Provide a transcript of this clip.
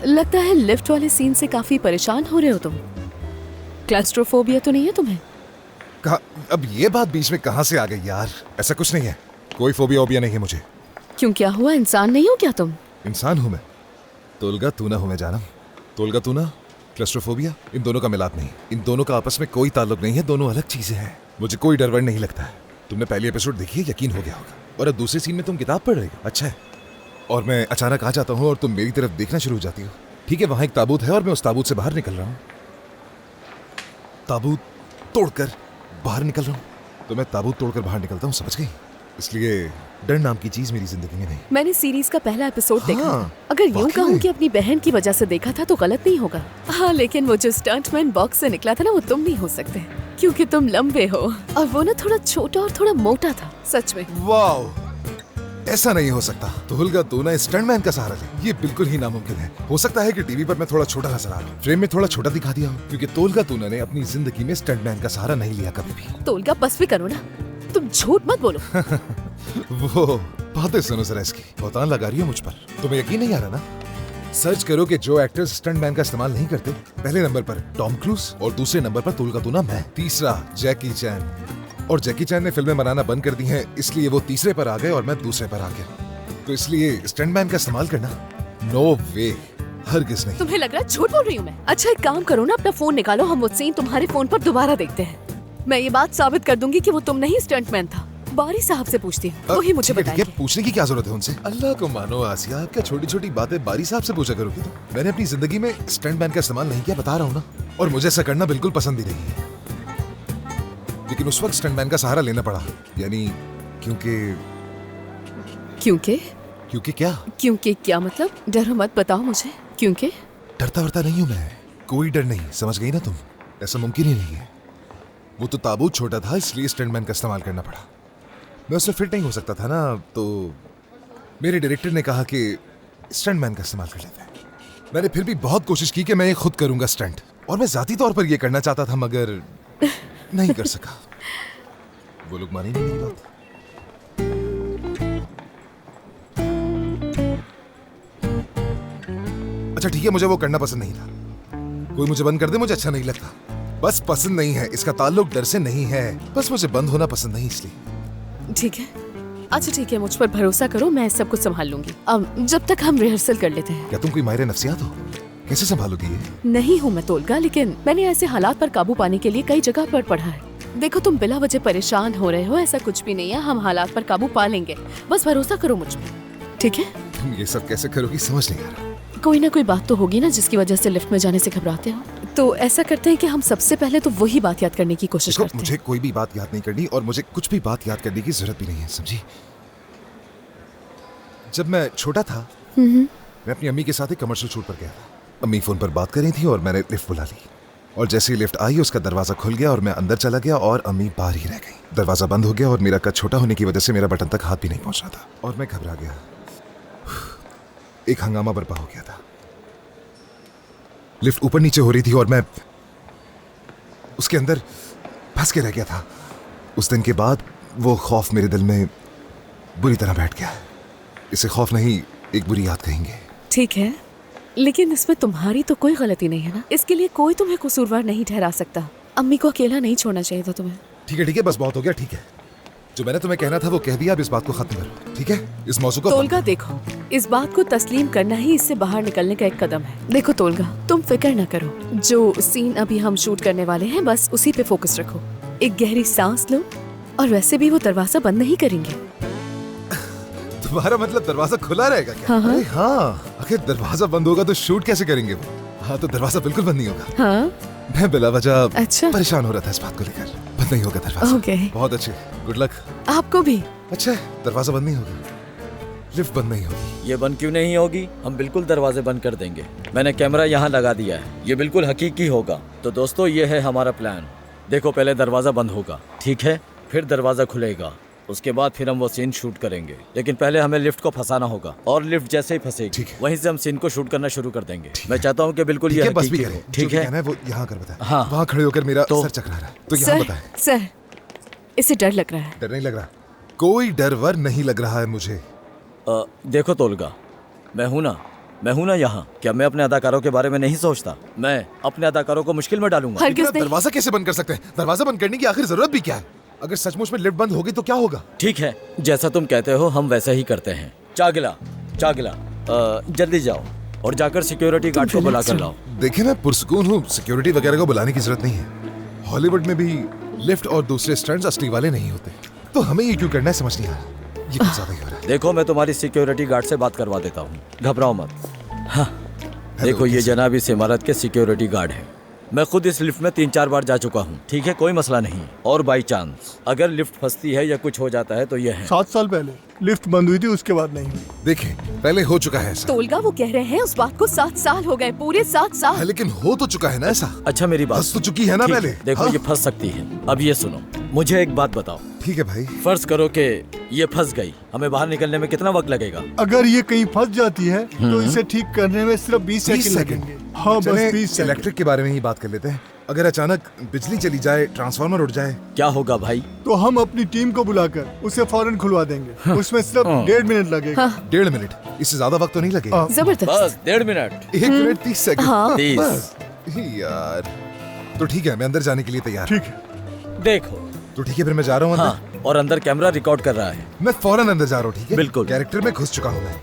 लगता है लिफ्ट वाले सीन से काफी परेशान हो रहे हो तुम। क्लैस्ट्रोफोबिया तो नहीं है तुम्हें? अब ये बात बीच में कहाँ से आ गई यार? ऐसा कुछ नहीं है, कोई फोबिया ओबिया नहीं है मुझे। क्यों, क्या हुआ? इंसान नहीं हो क्या तुम? इंसान हूँ मैं, तोलगा तू ना हूँ मैं जानम। तोलगा तू ना, क्लैस्ट्रोफोबिया, इन दोनों का मिलाप नहीं, इन दोनों का आपस में कोई ताल्लुक नहीं है, दोनों अलग चीजें हैं। मुझे कोई डर वर नहीं लगता है। तुमने पहली एपिसोड देखी है, यकीन हो गया होगा, और अब दूसरे सीन में तुम किताब पढ़ रही हो। अच्छा है। और मैं अचानक आ जाता हूँ और तुम मेरी तरफ देखना शुरू हो जाती हो। ठीक है, वहां एक ताबूत है और मैं उस ताबूत से बाहर निकल रहा हूँ, ताबूत तोड़कर बाहर निकल रहा हूँ। तो मैं ताबूत तोड़कर बाहर निकलता हूँ, समझ गई? इसलिए डर नाम की चीज मेरी जिंदगी में नहीं। मैंने सीरीज का पहला एपिसोड देखा हाँ, था। अगर यूं वाकई कहूँ में? कि अपनी बहन की वजह से देखा था तो गलत नहीं होगा। हाँ, लेकिन वो जो स्टंटमैन बॉक्स से निकला था ना, वो तुम नहीं हो सकते, क्योंकि तुम लंबे हो और वो ना थोड़ा छोटा और थोड़ा मोटा था। सच में। वाओ, ऐसा नहीं हो सकता। तोलगा तू ना स्टंटमैन का सहारा ले, ये बिल्कुल ही नामुमकिन है। हो सकता है कि टीवी पर मैं थोड़ा छोटा नजर आ रहा हूँ, फ्रेम में थोड़ा छोटा दिखा दिया हूँ, क्योंकि तोलगा तू ने अपनी जिंदगी में स्टंटमैन का सहारा नहीं लिया कभी भी। तोलगा बस भी करो ना, तुम झूठ मत बोलो। वो बातें सुनो जरा इसकी, बहुतान लगा रही हो मुझ पर। तुम्हें यकीन नहीं आ रहा ना? सर्च करो कि जो एक्टर्स स्टंटमैन का इस्तेमाल नहीं करते। पहले नंबर पर टॉम क्रूज और दूसरे नंबर पर तोलगा तू ना मैं। तीसरा जैकी चैन, और जैकी चैन ने फिल्में बनाना बंद कर दी हैं, इसलिए वो तीसरे पर आ गए और मैं दूसरे पर आ गया। तो इसलिए स्टंटमैन का इस्तेमाल करना नो वे, हरगिज नहीं। तुम्हें लग रहा है झूठ बोल रही हूँ मैं? अच्छा, एक काम करो ना, अपना फोन निकालो, हम वो सीन तुम्हारे फोन पर दोबारा देखते हैं। मैं ये बात साबित कर दूंगी कि वो तुम नहीं स्टंटमैन था। बारी साहब से पूछती हूँ, वही मुझे ठीक है, बताएंगे। पूछने की क्या जरूरत है उनसे? अल्लाह को मानो आसिया, क्या छोटी छोटी बातें बारी साहब से पूछा करोगी तुम? मैंने अपनी जिंदगी में स्टंटमैन का इस्तेमाल नहीं किया, बता रहा हूँ ना, और मुझे ऐसा करना बिल्कुल पसंद ही नहीं है। लेकिन उस वक्त स्टंटमैन का सहारा लेना पड़ा, यानी क्योंकि क्या? क्योंकि क्या मतलब? डरो मत, बताओ मुझे। क्योंकि डरता वरता नहीं हूँ मैं, कोई डर नहीं, समझ गई ना तुम? ऐसा मुमकिन ही नहीं है। वो तो ताबूत छोटा था, इसलिए स्टंटमैन का इस्तेमाल करना पड़ा। मैं उसमें फिट नहीं हो सकता था ना, तो मेरे डायरेक्टर ने कहा कि स्टंटमैन का इस्तेमाल कर लेते हैं। मैंने फिर भी बहुत कोशिश की कि मैं ये खुद करूंगा स्टंट, और मैं जाती तौर पर ये करना चाहता था, मगर नहीं कर सका। वो लोग माने नहीं मेरी बात। अच्छा ठीक है, मुझे वो करना पसंद नहीं था। कोई मुझे बंद कर दे, मुझे अच्छा नहीं लगता। बस पसंद नहीं है, इसका ताल्लुक डर से नहीं है, बस मुझे बंद होना पसंद नहीं, इसलिए। ठीक है, अच्छा ठीक है, मुझ पर भरोसा करो, मैं सब कुछ संभाल लूंगी। अब जब तक हम रिहर्सल कर लेते हैं। क्या तुम कोई माहिर नफ्सियात हो? कैसे संभालोगी ये? नहीं हूँ मैं तोलगा, लेकिन मैंने ऐसे हालात पर काबू पाने के लिए कई जगह पर पढ़ा है। देखो, तुम बिला वजह परेशान हो रहे हो, ऐसा कुछ भी नहीं है, हम हालात पर काबू पा लेंगे, बस भरोसा करो मुझ पर, ठीक है? तुम ये सब कैसे करोगी, समझ नहीं आ रहा। कोई ना कोई बात तो होगी ना जिसकी वजह से लिफ्ट में जाने से घबराते हो। तो ऐसा करते हैं कि हम सबसे पहले तो वही बात याद करने की कोशिश करते हैं। मुझे कोई भी बात याद नहीं करनी, और मुझे कुछ भी बात याद करने की जरूरत भी नहीं है, समझी? जब मैं छोटा था, मैं अपनी अम्मी के साथ एक कमर्शियल शूट पर गया था। अम्मी फोन पर बात कर रही थी और मैंने लिफ्ट बुला ली, और जैसे ही लिफ्ट आई उसका दरवाजा खुल गया और मैं अंदर चला गया और अम्मी बाहर ही रह गई। दरवाजा बंद हो गया और मेरा कद छोटा होने की वजह से मेरा बटन तक हाथ भी नहीं पहुंच रहा था, और मैं घबरा गया। एक हंगामा बर्पा हो गया था। लिफ्ट ऊपर नीचे हो रही थी और मैं उसके अंदर फंस के रह गया था। उस दिन के बाद वो खौफ मेरे दिल में बुरी तरह बैठ गया। इसे खौफ नहीं, एक बुरी याद कहेंगे। ठीक है, लेकिन इसमें तुम्हारी तो कोई गलती नहीं है ना, इसके लिए कोई तुम्हें कसूरवार नहीं ठहरा सकता। अम्मी को अकेला नहीं छोड़ना चाहिए था तुम्हें। ठीक है, बस बहुत हो गया, ठीक है। जो मैंने तुम्हें कहना था वो कह दिया, अब इस बात को खत्म करो, ठीक है? इस मौजू को तोलगा देखो, इस बात को तस्लीम करना ही इससे बाहर निकलने का एक कदम है। देखो तोलगा, तुम फिक्र न करो, जो सीन अभी हम शूट करने वाले हैं बस उसी पे फोकस रखो। एक गहरी सांस लो, और वैसे भी वो दरवाजा बंद नहीं करेंगे। तुम्हारा मतलब दरवाजा खुला रहेगा क्या? हाँ, अरे हाँ, अगर दरवाजा बंद होगा तो शूट कैसे करेंगे वो? हाँ, तो दरवाजा बिल्कुल बंद नहीं होगा। हाँ? मैं बिला वजह अच्छा, परेशान हो रहा था इस बात को लेकर। बंद नहीं होगा दरवाजा। ओके, बहुत अच्छे, गुड लक आपको भी। अच्छा, दरवाजा बंद नहीं होगा, लिफ्ट बंद नहीं होगी। ये बंद क्यों नहीं होगी? हम बिल्कुल दरवाजे बंद कर देंगे। मैंने कैमरा यहाँ लगा दिया है, ये बिल्कुल हकीकी होगा। तो दोस्तों, ये है हमारा प्लान। देखो, पहले दरवाजा बंद होगा, ठीक है, फिर दरवाजा खुलेगा, उसके बाद फिर हम वो सीन शूट करेंगे। लेकिन पहले हमें लिफ्ट को फंसाना होगा, और लिफ्ट जैसे ही फंसेगी वहीं से हम सीन को शूट करना शुरू कर देंगे। मैं चाहता हूँ कि बिल्कुल ये हकीकी हो, ठीक है? वो यहाँ कर बताएं। हाँ, वहाँ खड़े होकर मेरा सर चकरा रहा है, तो यहाँ बताएं। सर, इसे डर लग रहा है। डर नहीं लग रहा, कोई डर वर नहीं लग रहा है मुझे। देखो तोलगा, मैं हूं ना, मैं हूं ना यहाँ। क्या मैं अपने अदाकारों के बारे में नहीं सोचता? मैं अपने अदाकारों को मुश्किल में डालूंगा। हरगिज लेकिन आप नहीं। दरवाजा कैसे बंद कर सकते हैं? दरवाजा बंद करने की आखिर जरूरत भी क्या है? अगर सचमुच में लिफ्ट बंद होगी तो क्या होगा? ठीक है, जैसा तुम कहते हो हम वैसा ही करते हैं। चागिला, चागिला, जल्दी जाओ और जाकर सिक्योरिटी गार्ड को बुला कर लाओ। देखिए मैं पुरसुकून हूँ, सिक्योरिटी वगैरह को बुलाने की जरूरत नहीं है। हॉलीवुड में भी लिफ्ट और दूसरे स्टंट्स असली वाले नहीं होते, तो हमें ये क्यों करना है समझ नहीं आ रहा। ये कुछ ज्यादा ही हो रहा है। देखो मैं तुम्हारी सिक्योरिटी गार्ड से बात करवा देता हूँ, घबराओ मत। हाँ, देखो ये कैसे? जनाब इस इमारत के सिक्योरिटी गार्ड है। मैं खुद इस लिफ्ट में 3-4 बार जा चुका हूँ। ठीक है, कोई मसला नहीं। और बाई चांस अगर लिफ्ट फंसती है या कुछ हो जाता है तो ये है। 7 साल पहले लिफ्ट बंद हुई थी, उसके बाद नहीं हुई। देखें, पहले हो चुका है ऐसा। तोलगा वो कह रहे हैं उस बात को 7 साल हो गए, पूरे 7 हाँ, साल। लेकिन हो तो चुका है ना ऐसा। अच्छा मेरी बात फंस तो चुकी है ना ठीक पहले। देखो हाँ? ये फंस सकती है। अब ये सुनो, मुझे एक बात बताओ। ठीक है भाई। फर्ज करो कि ये फंस गई, हमें बाहर निकलने में कितना वक्त लगेगा? अगर ये कहीं फंस जाती है तो इसे ठीक करने में सिर्फ 20 20 सेकंड सेकंड। लगेंगे। हाँ, चलें, बस 20 सेकंड। इलेक्ट्रिक के बारे में ही बात कर लेते हैं। अगर अचानक बिजली चली जाए, ट्रांसफार्मर उड़ जाए, क्या होगा भाई? तो हम अपनी टीम को बुलाकर उसे फौरन खुलवा देंगे। उसमें सिर्फ 1.5 मिनट लगेगा। 1.5 मिनट, इससे ज्यादा वक्त तो नहीं लगेगा। हाँ। जबरदस्त। बस 1.5 मिनट। 1 minute 30 second. हाँ। 30। बस। यार तो ठीक है, मैं अंदर जाने के लिए तैयार। ठीक है। देखो, तो ठीक है, फिर मैं जा रहा हूँ अंदर। हाँ, और अंदर कैमरा रिकॉर्ड कर रहा है। मैं फौरन अंदर जा रहा हूँ। ठीक है, बिल्कुल। कैरेक्टर में घुस चुका हूँ मैं।